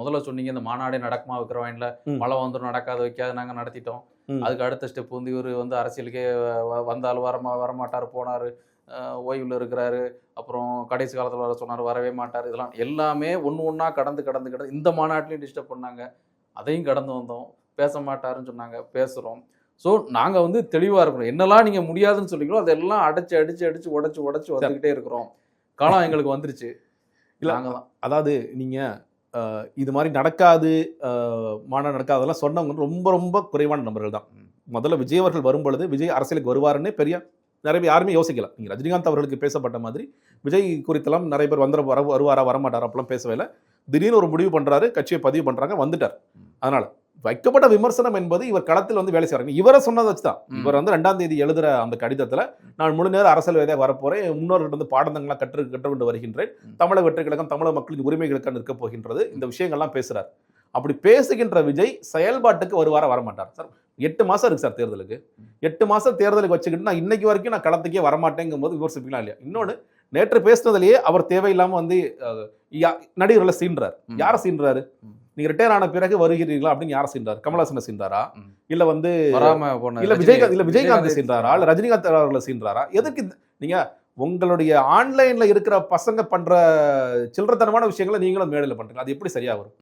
முதல்ல சொன்னீங்க இந்த மாநாடே நடக்குமா விக்கிரவாண்டில மழை வந்துடும் நடக்காத வைக்காது நாங்கள் நடத்திட்டோம். அதுக்கு அடுத்த ஸ்டெப் வந்து இவர் வந்து அரசியலுக்கே வந்தாலும் வரமாட்டார், போனார், ஓய்வில் இருக்கிறாரு, அப்புறம் கடைசி காலத்தில் வர சொன்னார், வரவே மாட்டார். இதெல்லாம் எல்லாமே ஒன்று ஒன்றா கடந்து இந்த மாநாட்டிலையும் டிஸ்டர்ப் பண்ணாங்க. அதையும் கடந்து வந்தோம். பேச மாட்டாருன்னு சொன்னாங்க, பேசுகிறோம். ஸோ நாங்கள் வந்து தெளிவாக இருக்கிறோம். என்னெல்லாம் நீங்கள் முடியாதுன்னு சொல்லிங்களோ அதெல்லாம் அடிச்சு உடச்சி வந்துக்கிட்டே இருக்கிறோம். காலம் எங்களுக்கு வந்துருச்சு. இல்லை நாங்கள் தான் அதாவது நீங்கள் இது மாதிரி நடக்காது, மாநாடு நடக்காது அதெல்லாம் சொன்னவங்க ரொம்ப ரொம்ப குறைவான நபர்கள் தான். முதல்ல விஜய் அவர்கள் வரும்பொழுது விஜய் அரசியலுக்கு வருவாருன்னு நிறைய பேர் யாருமே யோசிக்கல. நீங்கள் ரஜினிகாந்த் அவர்களுக்கு பேசப்பட்ட மாதிரி விஜய் குறித்தெல்லாம் நிறைய பேர் வருவாரா வரமாட்டாரா அப்பெல்லாம் பேசவே இல்லை. திடீர்னு ஒரு முடிவு பண்ணுறாரு, கட்சியை பதிவு பண்ணுறாங்க, வந்துட்டார். அதனால் வைக்கப்பட்ட விமர்சனம் என்பது இவர் களத்தில் வந்து வேலை செய்கிறாங்க. இவரை சொன்னதை வச்சு தான் இவர் வந்து 2ஆம் தேதி எழுதுகிற அந்த கடிதத்தில் நான் முழு நேரம் அரசியல்வாதியாக வரப்போகிறேன், முன்னோர்கள் வந்து பாடங்கள்லாம் கற்றுக்கொண்டு வருகின்றேன், தமிழக வெற்றி கழகம் தமிழக மக்களின் உரிமைகளுக்காக நிற்க போகின்றது, இந்த விஷயங்கள்லாம் பேசுகிறார். அப்படி பேசுகின்ற விஜய் செயல்பாட்டுக்கு வருவாரா வரமாட்டார் சார்? 8 மாதம் இருக்குது சார் தேர்தலுக்கு. 8 மாதம் தேர்தலுக்கு வச்சுக்கிட்டு நான் இன்னைக்கு வரைக்கும் நான் களத்துக்கே வரமாட்டேங்கும் போது விமர்சிக்கலாம் இல்லையா? இன்னொன்று, நேற்று பேசுனதுலேயே அவர் தேவையில்லாமல் வந்து நடிகர்களை சீன்றார். யாரை சீன்றாரு? நீங்க ரிட்டையர் ஆன பிறகு வருகிறீர்களா அப்படின்னு யாரை சீன்றார்? கமலஹாசனை சீன்றாரா? இல்ல வந்து விஜயகாந்த் சீன்றாரா? இல்ல ரஜினிகாந்த் அவர்களை சீன்றாரா? எதுக்கு நீங்க உங்களுடைய ஆன்லைன்ல இருக்கிற பசங்க பண்ற சில்லறத்தனமான விஷயங்களை நீங்களும் மேடையில் பண்றீங்க? அது எப்படி சரியா வரும்?